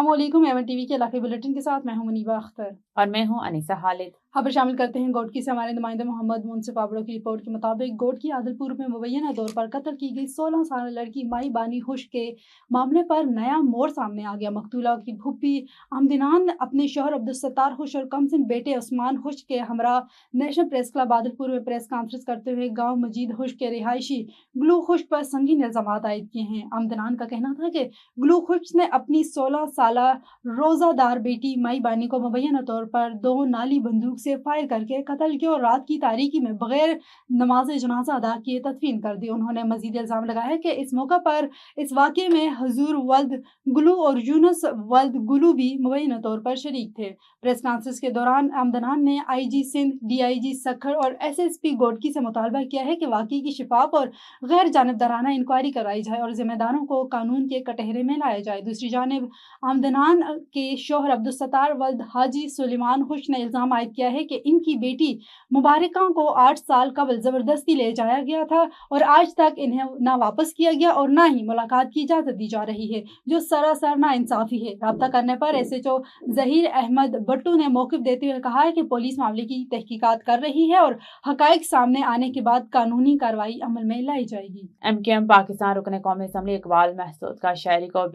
अस्सलाम वालेकुम। Avon TV के इलाके बुलेटिन के साथ मैं हूं मुनीबा अख्तर और मैं हूं अनीसा खालिद। खबर शामिल करते हैं गोडकी से। हमारे नुमाइंदे मोहम्मद मुनसिफ आबड़ो की रिपोर्ट के मुताबिक गोडकी आदलपुर में मुबैना तौर पर कत्ल की गई 16 साल लड़की माई बानी हुश के मामले पर नया मोड़ सामने आ गया। मकतूला की भुप्पी अमदिनान अपने शोहर अब्दुलसत्तार हुश और कमसिन बेटे उस्मान हुश के हमरा नेशनल प्रेस क्लब आदलपुर में प्रेस कॉन्फ्रेंस करते हुए गाँव मजीद हुश के रिहायशी गुलू खुश पर संगीन इल्जाम आयद किए हैं। अमदिनान का कहना था कि गुलू खुश ने अपनी 16 साल रोजादार बेटी माई बानी को मुबैना तौर पर 2 नाली बंदूक से फायर करके कत्ल किया और रात की तारीकी में बगैर नमाज जनाजा अदा किए तदफीन कर दी। उन्होंने मजीद इल्जाम लगाया कि इस मौका पर इस वाक़े में हजूर वल्द गुलू और यूनुस वल्द गुलू भी मुबैना तौर पर शरीक थे। प्रेस कॉन्फ्रेंस के दौरान अमदनान ने IG सिंध, DIG सखर और SSP गोडकी से मुतालबा किया है कि वाक़े की शिफाफ और गैर जानिबदाराना इंक्वायरी कराई जाए और जिम्मेदारों को कानून के कटहरे में लाया जाए। दूसरी जानिब अमदनान के शोहर अब्दुलसत्तार वल्द हाजी सुलेमान हुश ने इल्जाम आयद किया है कि इनकी बेटी मुबारका को 8 साल कबल जबरदस्ती ले जाया गया था और आज तक इन्हें ना वापस किया गया और ना ही मुलाकात की इजाजत दी जा रही है, जो सरासर नाइंसाफी है। राब्ता करने पर SHO जहीर अहमद बट्टू ने मौक़िफ़ देते हुए कहा है कि पुलिस मामले की तहकीकात कर रही है और हक़ाइक़ सामने आने के बाद कानूनी कार्रवाई अमल में लाई जाएगी। MKM पाकिस्तान रुकन कौमी असम्बली इकबाल महसूद का शहरी को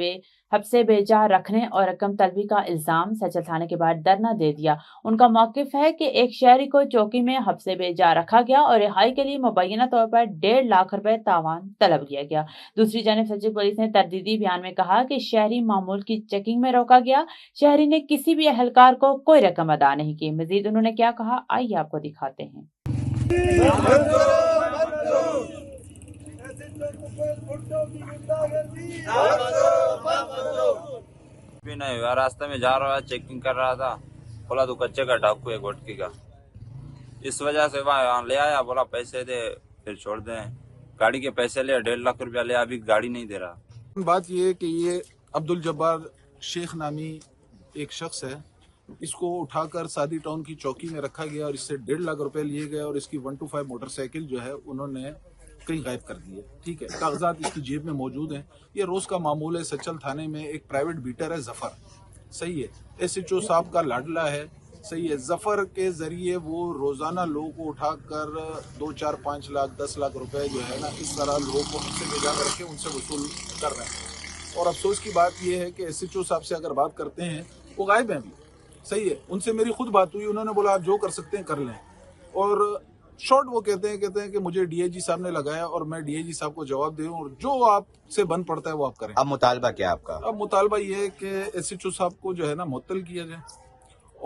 हब्से बेजा रखने और रकम तलबी का इल्जाम सचल थाने के बाद धरना दे दिया। उनका मौक़िफ़ है कि एक शहरी को चौकी में हब्से बेजा रखा गया और रिहाई के लिए मुबैना तौर पर 1.5 लाख रुपए तावान तलब लिया गया। दूसरी जानिब सचिव पुलिस ने तरदीदी बयान में कहा कि शहरी मामूल की चेकिंग में रोका गया। शहरी ने किसी भी अहलकार को कोई रकम अदा नहीं की। मजीद उन्होंने क्या कहा, आइए आपको दिखाते हैं। भी नहीं हुआ, रास्ते में जा रहा है, चेकिंग कर रहा था, बोला तो कच्चे का डाकू है गोटकी का, इस वजह से वहाँ ले आया, बोला पैसे दे फिर छोड़ दें। गाड़ी के पैसे ले 1.5 लाख रुपया ले, अभी गाड़ी नहीं दे रहा। बात ये है कि ये अब्दुल जब्बार शेख नामी एक शख्स है, इसको उठाकर सादी टाउन की चौकी में रखा गया और इससे 1.5 लाख रुपए लिए गए और इसकी 125 मोटरसाइकिल जो है उन्होंने कहीं गायब कर दी है। ठीक है, कागजात इसकी जेब में मौजूद हैं। ये रोज का मामूल है। सचल थाने में एक प्राइवेट बीटर है जफर, सही है, SHO साहब का लाडला है, सही है। जफर के जरिए वो रोजाना लोगों को उठाकर 2, 4, 5 लाख 10 लाख रुपए जो है ना, इस तरह लोगों को हमसे भेजा करके उनसे वसूल कर रहे हैं। और अफसोस की बात यह है कि SHO साहब से अगर बात करते हैं वो गायब हैं अभी, सही है। उनसे मेरी खुद बात हुई, उन्होंने बोला आप जो कर सकते हैं कर लें। और शॉर्ट वो कहते हैं कि मुझे DIG साहब ने लगाया और मैं DIG साहब को जवाब दूं और जो आपसे बन पड़ता है वो आप करें। अब मुतालबा क्या आपका? अब मुतालबा ये है कि SHO साहब को जो है ना मुअत्तल किया जाए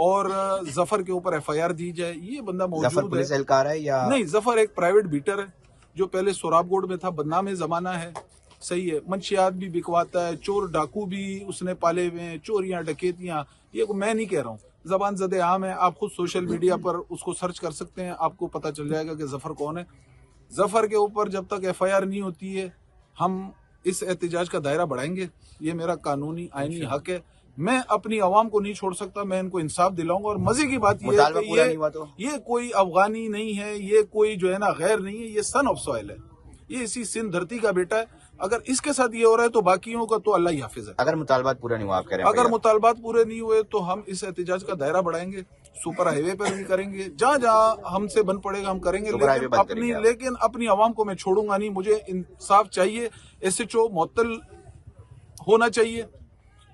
और जफर के ऊपर FIR दी जाए। ये बंदा मौजूद पुलिस एहलकार है या नहीं? जफर एक प्राइवेट बीटर है जो पहले सोराबगोड में था, बदनाम जमाना है, सही है। मंशियात भी बिकवाता है, चोर डाकू भी उसने पाले हुए हैं, चोरियां डकैतियां, ये मैं नहीं कह रहा हूँ, जबान ज़दे आम है। आप खुद सोशल मीडिया पर उसको सर्च कर सकते हैं, आपको पता चल जाएगा कि जफर कौन है। जफर के ऊपर जब तक FIR नहीं होती है हम इस एहतजाज का दायरा बढ़ाएंगे। ये मेरा कानूनी आईनी हक है, मैं अपनी आवाम को नहीं छोड़ सकता, मैं इनको इंसाफ दिलाऊंगा। और मजे की बात ये है कि ये कोई अफगानी नहीं है, ये कोई जो है ना गैर नहीं है, ये सन ऑफ सॉइल है, ये इसी सिंध धरती का बेटा है। अगर इसके साथ ये हो रहा है तो बाकियों का तो अल्लाह ही हाफिज है। अगर मुतालबात पूरे नहीं हुआ, आप कह रहे हैं अगर मुतालबात पूरे नहीं हुए तो हम इस एहतजाज का दायरा बढ़ाएंगे, सुपर हाईवे पर भी करेंगे, जहाँ जहाँ हमसे बन पड़ेगा हम करेंगे, लेकिन अपनी आवाम को मैं छोड़ूंगा नहीं। मुझे इंसाफ चाहिए, SHO मुअत्तल होना चाहिए।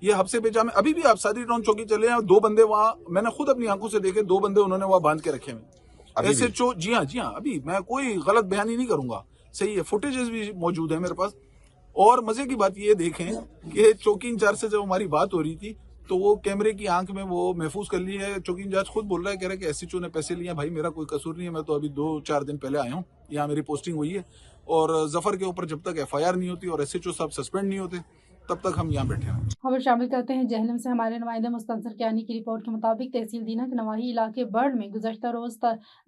ये हफ्से बेजा में अभी भी आप सादी टाउन चौकी चले हैं, 2 बंदे वहाँ, मैंने खुद अपनी आंखों से देखे, 2 बंदे उन्होंने वहाँ बांध के रखे हैं SHO। जी हाँ, अभी मैं कोई गलत बयानी नहीं करूंगा, सही है। फुटेजेस भी मौजूद है मेरे पास। और मजे की बात ये देखें कि चौकी इंचार्ज से जब हमारी बात हो रही थी तो वो कैमरे की आंख में वो महफूज कर ली है। चौकी इंचार्ज खुद बोल रहा है, कह रहा है कि SHO ने पैसे लिए। भाई मेरा कोई कसूर नहीं है, मैं तो अभी 2-4 दिन पहले आया हूँ, यहाँ मेरी पोस्टिंग हुई है। और जफर के ऊपर जब तक FIR नहीं होती और SHO साहब सस्पेंड नहीं होते तब तक हम यहाँ बैठे हैं। खबर शामिल करते हैं जहलम से। हमारे नुमाइंदे मुस्तंसर कियानी की रिपोर्ट के मुताबिक तहसील दीना के नवाही इलाके बर्ड में गुज़श्ता रोज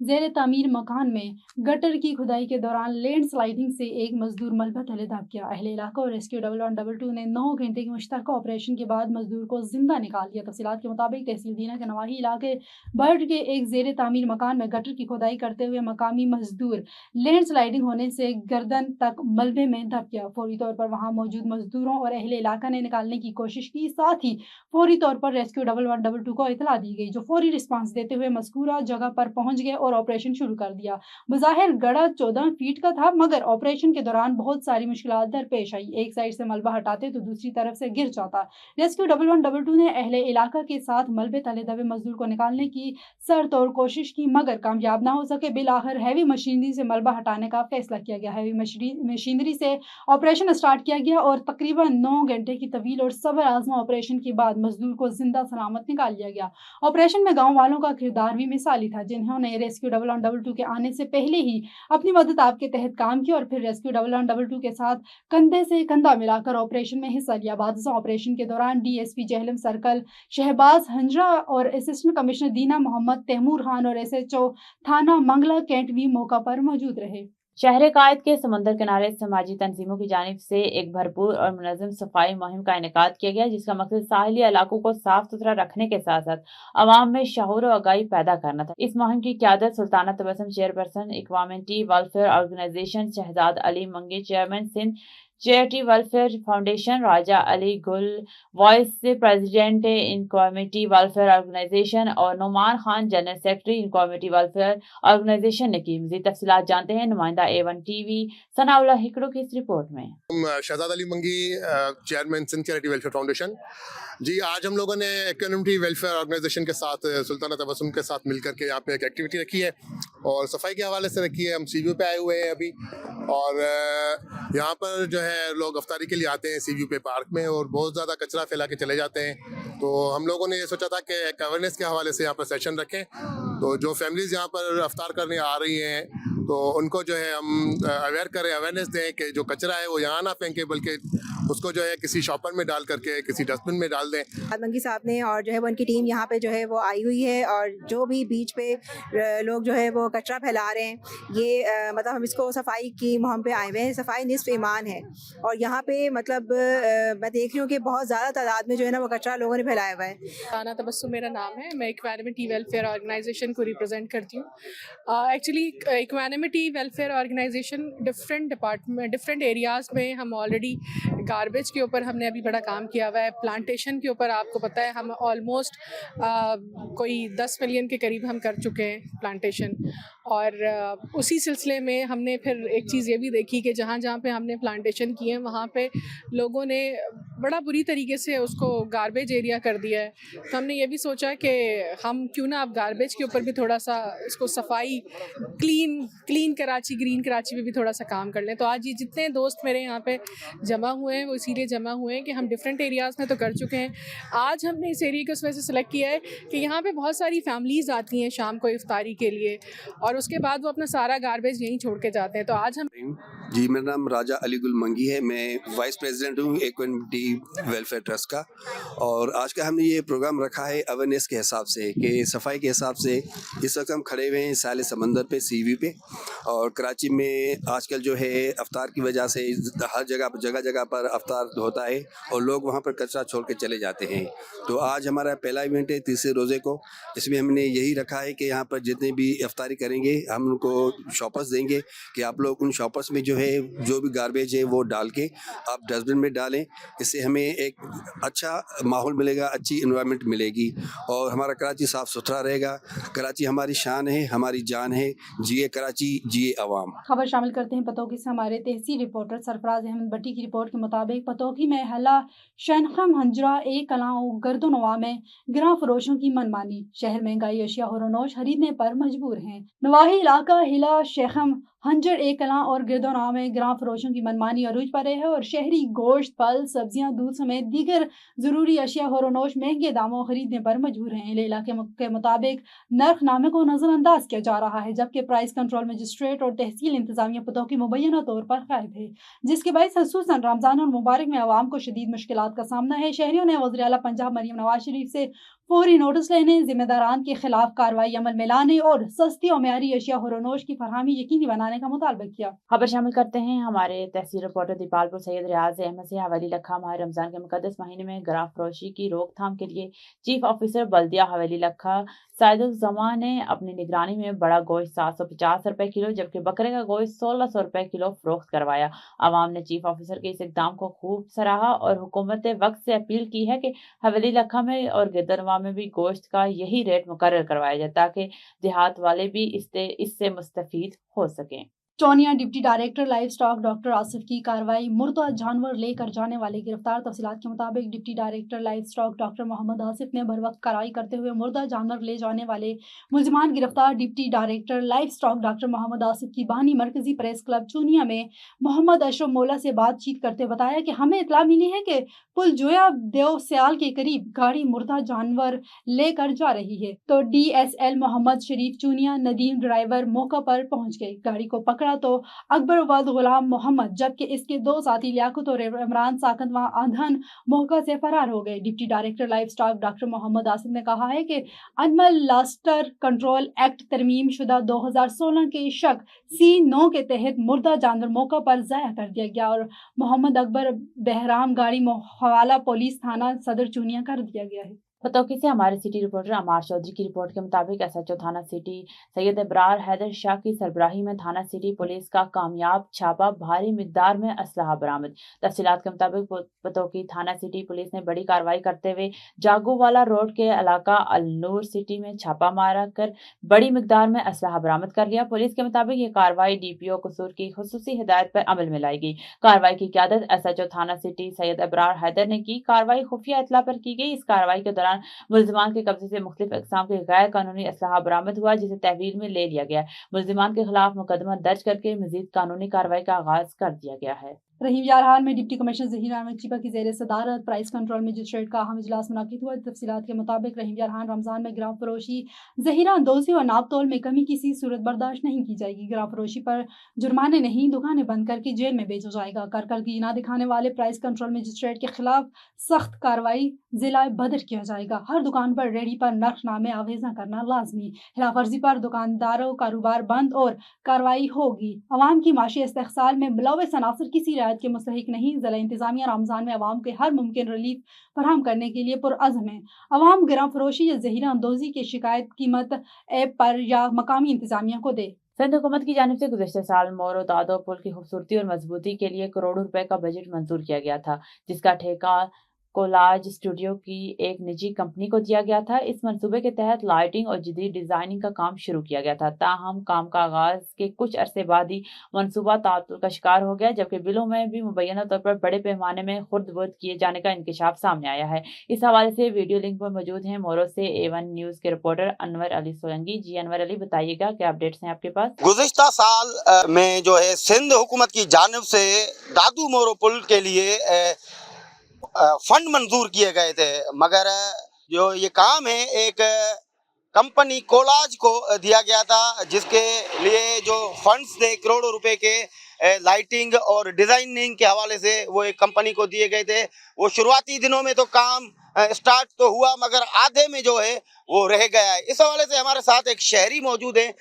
ज़ेर तामीर मकान में गटर की खुदाई के दौरान लैंड स्लाइडिंग से एक मजदूर मलबा तले दब गया। अहले इलाका और रेस्क्यू 112 ने 9 घंटे के मुश्तरका ऑपरेशन के बाद मजदूर को जिंदा निकाल दिया। तफसीलात के मुताबिक तहसील दीना के नवाही इलाके बर्ड के एक ज़ेर तामीर मकान में गटर की खुदाई करते हुए मकामी मजदूर लैंड स्लाइडिंग होने से गर्दन तक मलबे में दब गया। फौरी तौर पर वहाँ मौजूद मजदूरों और अहले اہل علاقہ نے نکالنے کی کوشش کی، ساتھ ہی فوری طور پر ریسکیو 1112 کو اطلاع دی گئی، جو فوری رسپانس دیتے ہوئے مذکورہ جگہ پر پہنچ گئے اور آپریشن شروع کر دیا۔ بظاہر گڑھا 14 فیٹ کا تھا، مگر آپریشن کے دوران بہت ساری مشکلات درپیش آئی۔ ایک سائڈ سے ملبہ ہٹاتے تو دوسری طرف سے گر جاتا۔ ریسکیو 1112 نے اہل علاقہ کے ساتھ ملبے تلے دبے مزدور کو نکالنے کی سر توڑ کوشش کی، مگر کامیاب نہ ہو سکے۔ بالآخر ہیوی مشینری سے ملبہ ہٹانے کا فیصلہ کیا گیا۔ ہیوی مشینری سے آپریشن اسٹارٹ کیا گیا اور تقریباً 9 گھنٹے کی طویل اور صبر آزما آپریشن کے بعد مزدور کو زندہ سلامت نکال لیا گیا۔ آپریشن میں گاؤں والوں کا کردار بھی مثالی تھا، جنہوں نے ریسکیو 1112 کے آنے سے پہلے ہی اپنی مدد آپ کے تحت کام کی اور پھر ریسکیو 1112 کے ساتھ کندھے سے کندھا ملا کر آپریشن میں حصہ لیا۔ بعد آپریشن کے دوران D S P Jhelum circle Shahbaz Hanjra اور اسسٹنٹ کمشنر دینا محمد تیمور خان اور ایس ایچ او تھانہ منگلا کینٹ بھی موقع پر موجود رہے۔ شہر قائد کے سمندر کنارے سماجی تنظیموں کی جانب سے ایک بھرپور اور منظم صفائی مہم کا انعقاد کیا گیا، جس کا مقصد ساحلی علاقوں کو صاف ستھرا رکھنے کے ساتھ ساتھ عوام میں شعور و آگاہی پیدا کرنا تھا۔ اس مہم کی قیادت Sultana Tabassum chairperson equanimity welfare organisation Shehzad Ali Mangi, chairman Sindh charity welfare foundation Raja Ali Gul, vice president equanimity welfare organisation اور Noman Khan general secretary equanimity welfare organisation نے کی۔ مزید تفصیلات جانتے ہیں نمائندہ A1 TV ثناء اللہ ہکڑو کی اس رپورٹ میں۔ Shehzad Ali Mangi, chairman Sindh charity welfare foundation. جی، آج ہم لوگوں نے کمیونٹی ویلفیئر آرگنائزیشن کے ساتھ سلطانہ تبسم کے ساتھ مل کر کے یہاں پہ ایک ایکٹیویٹی رکھی ہے اور صفائی کے حوالے سے رکھی ہے۔ ہم سی ویو پہ آئے ہوئے ہیں ابھی، اور یہاں پر جو ہے لوگ افطاری کے لیے آتے ہیں سی ویو پہ پارک میں، اور بہت زیادہ کچرا پھیلا کے چلے جاتے ہیں۔ تو ہم لوگوں نے یہ سوچا تھا کہ ایک اویئرنیس کے حوالے سے یہاں پر سیشن رکھیں، تو جو فیملیز یہاں پر افطار کرنے آ رہی ہیں تو ان کو جو ہے ہم اویئر کریں، اویئرنیس دیں کہ جو کچرا ہے وہ یہاں نہ پھینکیں، بلکہ اس کو جو ہے کسی شاپر میں ڈال کر کے کسی ڈسٹ بن میں ڈال دیں۔ منگی صاحب نے اور جو ہے وہ ان کی ٹیم یہاں پہ جو ہے وہ آئی ہوئی ہے، اور جو بھی بیچ پہ لوگ جو ہے وہ کچرا پھیلا رہے ہیں، یہ مطلب ہم اس کو صفائی کی مہم پہ آئے ہوئے ہیں۔ صفائی نصف ایمان ہے، اور یہاں پہ مطلب میں دیکھ رہی ہوں کہ بہت زیادہ تعداد میں جو ہے نا وہ کچرا لوگوں نے پھیلایا ہوا ہے۔ سلطانہ تبسم میرا نام ہے، میں ایکوانمٹی ویلفیئر آرگنائزیشن کو ریپرزینٹ کرتی ہوں۔ Actually equanimity welfare organisation different areas میں ہم آلریڈی گاربیج کے اوپر ہم نے ابھی بڑا کام کیا ہوا ہے، پلانٹیشن کے اوپر آپ کو پتہ ہے ہم آلموسٹ کوئی 10 ملین کے قریب ہم کر چکے ہیں پلانٹیشن، اور اسی سلسلے میں ہم نے پھر ایک چیز یہ بھی دیکھی کہ جہاں جہاں پہ ہم نے پلانٹیشن کی ہیں وہاں پہ لوگوں نے بڑا بری طریقے سے اس کو گاربیج ایریا کر دیا ہے۔ تو ہم نے یہ بھی سوچا کہ ہم کیوں نہ اب گاربیج کے اوپر بھی تھوڑا سا اس کو صفائی کلین کراچی، گرین کراچی پہ بھی تھوڑا سا کام کر لیں۔ تو آج یہ جتنے دوست میرے یہاں پہ جمع ہوئے ہیں وہ اسی لیے جمع ہوئے ہیں کہ ہم ڈفرینٹ ایریاز میں تو کر چکے ہیں، آج ہم نے اس ایریا کو اس وجہ سے سلیکٹ کیا ہے کہ یہاں پہ بہت ساری فیملیز آتی ہیں شام کو افطاری کے لیے، اور اس کے بعد وہ اپنا سارا گاربیج یہیں چھوڑ کے جاتے ہیں۔ تو آج ہم جی، میرا نام راجہ علی گل منگی ہے، میں وائس پریزیڈنٹ ہوں ایکوینٹی ویلفیئر ٹرسٹ کا، اور آج کا ہم نے یہ پروگرام رکھا ہے اویئرنیس کے حساب سے کہ صفائی کے حساب سے۔ اس وقت ہم کھڑے ہوئے ہیں ساحل سمندر پہ، سی وی پہ، اور کراچی میں آج کل جو ہے افطار کی وجہ سے ہر جگہ پر افطار ہوتا ہے اور لوگ وہاں پر کچرا چھوڑ کے چلے جاتے ہیں۔ تو آج ہمارا پہلا ایونٹ ہے تیسرے روزے کو، اس میں ہم نے یہی رکھا ہے کہ یہاں پر جتنے بھی افطاری کریں گے ہم ان کو شاپرس دیں گے کہ آپ لوگ ان شاپرس میں جو ہے جو بھی گاربیج ہے وہ ڈال کے آپ ڈسٹ بن میں ڈالیں، اس سے ہمیں ایک اچھا ماحول ملے گا، اچھی انوائرمنٹ ملے گی، اور ہمارا کراچی صاف ستھرا رہے گا۔ کراچی ہماری شان ہے، ہماری جان ہے، جیے کراچی، جیے عوام۔ خبر شامل کرتے ہیں پتوکی سے ہمارے تحصیل رپورٹر سرفراز احمد بٹی کی رپورٹ کے مطابق پتوکی میں حلہ شنخم ہنجرا ایک کلاں گرد و نواح میں گراں فروشوں کی منمانی، شہر مہنگائی اشیاء ہورونوش خریدنے پر مجبور ہیں۔ نواحی علاقہ حلہ شیخم ہنجر ایک کلاں اور گرد و نواح میں گراں فروشوں کی منمانی عروج پر ہے اور شہری گوشت، پھل، سبزیاں، دودھ سمیت دیگر ضروری اشیاء ہورونوش مہنگے داموں خریدنے پر مجبور ہیں۔ علاقے کے مطابق نرخ نامے کو نظر انداز کیا جا رہا ہے، جبکہ پرائس کنٹرول مجسٹریٹ اور تحصیل انتظامیہ پتوکی مبینہ طور پر غائب ہے، جس کے باعث خصوصاً رمضان المبارک میں عوام کو شدید مشکلات کا سامنا ہے۔ شہریوں نے وزیر اعلیٰ پنجاب مریم نواز شریف سے فوری نوٹس لینے، ذمہ داران کے خلاف کارروائی عمل میں لانے اور سستی اور معیاری اشیاء ہورونوش کی فراہمی یقینی بنانے کا مطالبہ کیا۔ خبر شامل کرتے ہیں ہمارے تحصیل رپورٹر دیپال پور سید ریاض احمد سے۔ حویلی لکھا ماہ رمضان کے مقدس مہینے میں گراں فروشی کی روک تھام کے لیے چیف آفیسر بلدیہ حویلی لکھا सईदुज़्ज़मान ने अपनी निगरानी में बड़ा गोश्त 750 रुपए किलो जबकि बकरे का गोश्त 1600 रुपए किलो फरोख्त करवाया। अवाम ने चीफ ऑफिसर के इस इकदाम को खूब सराहा और हुकूमत वक्त से अपील की है कि हवेली लखा में और गिरदनवा में भी गोश्त का यही रेट मुकर्रर करवाया जाए ताकि देहात वाले भी इससे मुस्तफीद हो सकें। Chunian deputy director livestock doctor Asif की कार्रवाई। मुर्दा जानवर लेकर जाने वाले गिरफ्तार। तफसीलात के मुताबिक deputy director livestock doctor Mohammad Asif ने बर वक्त कार्रवाई करते हुए मुर्दा जानवर ले जाने वाले मुलजिमान गिरफ्तार। Deputy director livestock doctor Mohammad Asif की बहानी मरकजी प्रेस क्लब चूनिया में मोहम्मद अशरफ मौला से बातचीत करते बताया कि हमें इतला मिली है कि पुल जोया देव सयाल के करीब गाड़ी मुर्दा जानवर लेकर जा रही है तो DSL मोहम्मद शरीफ चूनिया नदीम ड्राइवर मौका पर पहुंच गए। गाड़ी को पकड़ा तो अकबर वद गुलाम मोहम्मद जबकि इसके दो साथी लियाकत और इमरान साकंत व आंधन मौका से फरार हो गए। Deputy director livestock doctor Mohammad Asif ने कहा है कि एनिमल लास्टर कंट्रोल एक्ट तरमीम शुदा 2016 के शक C9 के तहत मुर्दा जानवर मौका पर ज़ाया कर दिया गया और मोहम्मद अकबर बहराम गाड़ी हवाला पुलिस थाना सदर चूनिया कर दिया गया है। पतौकी से हमारे सिटी रिपोर्टर अमार चौधरी की रिपोर्ट के मुताबिक SHO थाना सिटी सैयद इब्रार हैदर शाह की सरबराही में थाना सिटी पुलिस का कामयाब छापा, भारी मिकदार में असलहा बरामद। तफसीलात के मुताबिक पतौकी थाना सिटी पुलिस ने बड़ी कार्रवाई करते हुए जागोवाला रोड के इलाका अलनूर सिटी में छापा मारा कर बड़ी मिकदार में असलहा बरामद कर लिया। पुलिस के मुताबिक ये कार्रवाई DPO कसूर की खुसूसी हिदायत पर अमल में लाई गई। कार्रवाई की क़यादत SHO थाना सिटी सैयद इब्रार हैदर ने की। कार्रवाई खुफिया इतला पर की गई। इस कार्रवाई के दौरान मुलजिमान के कब्जे से मुख्तलिफ अक़साम के गैर कानूनी असलहा बरामद हुआ जिसे तहवील में ले लिया गया। मुलजिमान के खिलाफ मुकदमा दर्ज करके मजीद कानूनी कार्रवाई का आगाज कर दिया गया है। रहीम यारहान में डिप्टी कमिश्नर ज़हीरा अहमद चिपा की ज़ेर सदारत प्राइस कंट्रोल मजिस्ट्रेट का अहम इजलास मुनाकिद हुआ। तफसीलात के मुताबिक रहीम यारहान रमज़ान में गिराव फरोशी, ज़हीरा अंदोज़ी और नाप तोल में कमी किसी सूरत बर्दाश्त नहीं की जाएगी। गिराव फरोशी पर जुर्माने नहीं, दुकानें बंद करके जेल में भेजा जाएगा। करकर्दगी न दिखाने वाले प्राइस कंट्रोल मजिस्ट्रेट के खिलाफ सख्त कार्रवाई जिला बदर किया जाएगा। हर दुकान पर रेडी पर नर्खनामे आवेज़ा करना लाजमी। खिलाफ वर्जी पर दुकानदारों कारोबार बंद और कार्रवाई होगी। अवाम की माशी इस्तेहसाल में मुलव्वस अनासर किसी रियायत के मुस्तहिक नहीं। ज़िला इंतजामिया रमज़ान में अवाम के हर मुमकिन रिलीफ फराहम करने के लिए पुरअज़्म है। अवाम गिराव फरोशी या ज़हीरा अंदोज़ी की शिकायत कीमत ऐप पर या मकामी इंतजामिया को दे। सिंध हुकूमत की जानिब से गुज़श्ता साल मोरो दादो पुल की खूबसूरती और मजबूती के लिए करोड़ों रुपए का बजट मंजूर किया गया था जिसका ठेका कोलाज स्टूडियो की एक निजी कंपनी को दिया गया था। इस मंसूबे के तहत लाइटिंग और जदीद डिजाइनिंग का काम शुरू किया गया था। ताहम काम का आगाज के कुछ अरसे बाद ही मंसूबा तातुल का शिकार हो गया जबकि बिलों में भी मुबैना तौर पर बड़े पैमाने में खुर्द-बुर्द किए जाने का इंकशाफ सामने आया है। इस हवाले से वीडियो लिंक पर मौजूद हैं मोरो से A1 न्यूज के रिपोर्टर अनवर अली सोलंकी। जी अनवर अली, बताइएगा क्या अपडेट्स हैं आपके पास? गुज़िश्ता साल में जो है सिंध हुकूमत की जानिब से दादू मोरो पुल के लिए फंड मंजूर किए गए थे मगर जो ये काम है एक कंपनी कोलाज को दिया गया था जिसके लिए जो फंड्स थे करोड़ों रुपए के लाइटिंग और डिज़ाइनिंग के हवाले से वो एक कंपनी को दिए गए थे। वो शुरुआती दिनों में तो काम स्टार्ट तो हुआ मगर आधे में जो है वो रह गया है। इस हवाले से हमारे साथ एक शहरी मौजूद हैं,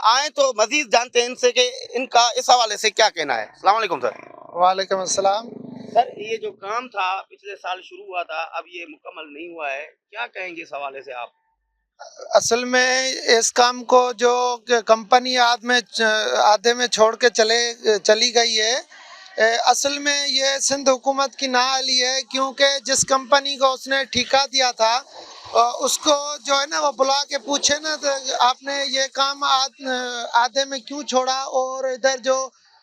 आए तो मजीद जानते हैं इनसे कि इनका इस हवाले से क्या कहना है। अस्सलाम वालेकुम सर। वालेकुम अस्सलाम। सर, ये जो काम था पिछले साल शुरू हुआ था, अब ये मुकम्मल नहीं हुआ है, क्या कहेंगे इस हवाले से आप? असल में इस काम को जो कंपनी आधे में छोड़ के चली गई है, असल में ये सिंध हुकूमत की नाअहली है क्योंकि जिस कंपनी को उसने ठेका दिया था उसको जो है ना वो बुला के पूछे ना तो आपने ये काम आधे में क्यों छोड़ा और इधर जो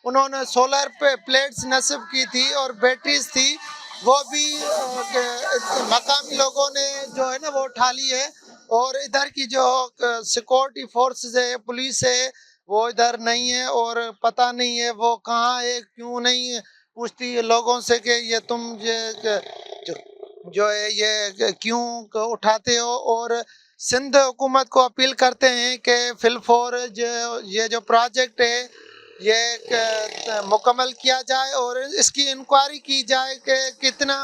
उन्होंने सोलर प्लेट्स नस्ब की थी और बैटरीज थी वो भी मकामी लोगों ने जो है ना वो उठा ली है और इधर की जो सिक्योरिटी फोर्सेस है, पुलिस है, वो इधर नहीं है और पता नहीं है वो कहाँ है, क्यों नहीं पूछती लोगों से कि ये तुम जो है ये क्यों उठाते हो। और सिंध हुकूमत को अपील करते हैं कि फिलफौर ये जो प्रोजेक्ट है ये मुकम्मल किया जाए और इसकी इंक्वायरी की जाए कि कितना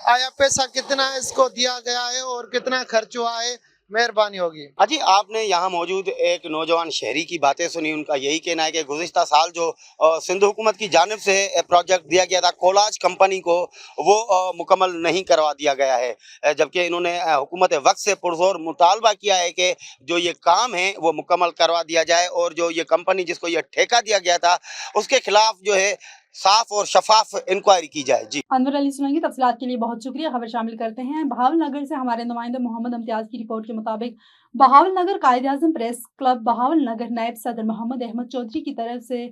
आया पैसा, कितना इसको दिया गया है और कितना खर्च हुआ है। मेहरबानी होगी। अजी, आपने यहाँ मौजूद एक नौजवान शहरी की बातें सुनी। उनका यही कहना है कि गुज़िश्ता साल जो सिंध हुकूमत की जानिब से प्रोजेक्ट दिया गया था कोलाज कंपनी को, वो मुकम्मल नहीं करवा दिया गया है, जबकि इन्होंने हुकूमत वक्त से पुरजोर मुतालबा किया है कि जो ये काम है वो मुकम्मल करवा दिया जाए और जो ये कंपनी जिसको ये ठेका दिया गया था उसके खिलाफ जो है साफ और शफाफ इंक्वायरी की जाए। जी, अनवर अली सुनंगी, तफसीलात के लिए बहुत शुक्रिया। खबर शामिल करते हैं बहावल नगर से हमारे नुमाइंदे मोहम्मद इम्तियाज की रिपोर्ट के मुताबिक बहावल नगर कायद आज़म प्रेस क्लब बहावल नगर नायब सदर मोहम्मद अहमद चौधरी की तरफ से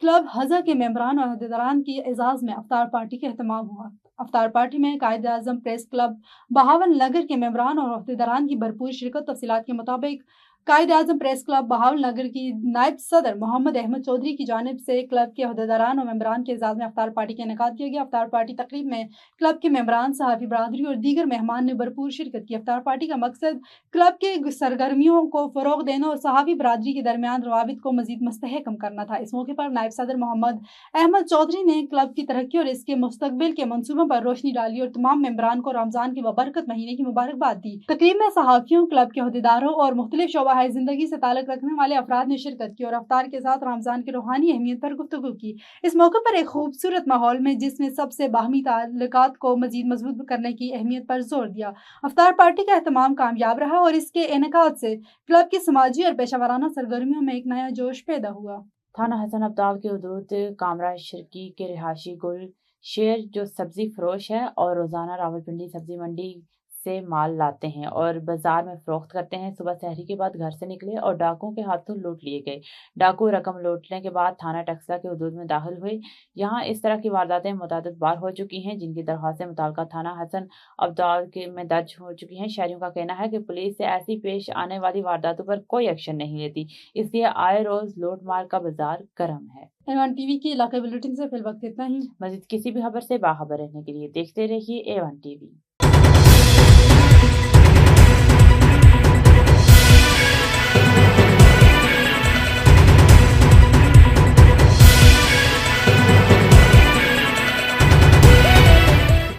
क्लब हज़ा के मेंबरान और अहदेदारान की एजाज़ में अफ्तार पार्टी का एहतमाम हुआ। अफ्तार पार्टी में कायद आज़म प्रेस क्लब बहावल नगर के मेंबरान और अहदेदारान की भरपूर शिरकत। तफसीलात के मुताबिक कायद आज़म प्रेस क्लब बहावल नगर की नायब सदर मोहम्मद अहमद चौधरी की जानिब से क्लब के अहदेदारान और मेंबरान के एजाज़ में अफ्तार पार्टी का इनेकाद किया गया। अफ्तार पार्टी तकरीब में क्लब के मेंबरान, सहाफ़ी बरादरी और दीगर मेहमान ने भरपूर शिरकत की। अफ्तार पार्टी का मकसद क्लब के सरगर्मियों को फ़रोग़ देना और सहाफ़ी बरादरी के दरमियान रवाबित को मज़ीद मुस्तहकम करना था। इस मौके पर नायब सदर मोहम्मद अहमद चौधरी ने क्लब की तरक्की और इसके मुस्तकबिल के मंसूबों पर रोशनी डाली और तमाम मेंबरान को रमज़ान के बबरकत महीने की मुबारकबाद दी। तकरीब में सहाफ़ियों, क्लब के अहदेदारों और मुख्तलिफ शोबा ज़िंदगी से ताल्लुक़ रखने वाले अफराद ने शिरकत की और अफ्तार के साथ रमज़ान की रूहानी अहमियत पर गुफ्तगू की। इस मौके पर एक खूबसूरत माहौल में जिसमें सबसे बाहमी ताल्लुकात को मज़ीद मजबूत करने की अहमियत पर जोर दिया। अफ्तार पार्टी का एहतमाम कामयाब रहा और इसके इनेकाद से क्लब की समाजी और पेशावराना सरगर्मियों में एक नया जोश पैदा हुआ। थाना हसन अब्दाल के हदूद कामरा शर्की के रिहायशी गुल शेर जो सब्जी फरोश है और रोज़ाना रावलपिंडी सब्जी मंडी से माल लाते हैं और बाजार में फरोख्त करते हैं, सुबह सहरी के बाद घर से निकले और डाकुओं के हाथों लूट लिए गए। डाकू रकम लूटने के बाद थाना टक्सला के हदूद में दाखिल हुए। यहाँ इस तरह की वारदातें मुतअद्दिद बार हो चुकी हैं, जिनकी दरख्वास्तें मुताल्लिका थाना हसन अब्दाल के में दर्ज हो चुकी हैं। शहरियों का कहना है कि पुलिस से ऐसी पेश आने वाली वारदातों पर कोई एक्शन नहीं लेती, इसलिए आए रोज लूट मार का बाजार गर्म है। A1 टीवी की इलाके बुलेटिन से फिल वक्त इतना ही। मजीद किसी भी खबर से बाखबर रहने के लिए देखते रहिए A1 टीवी।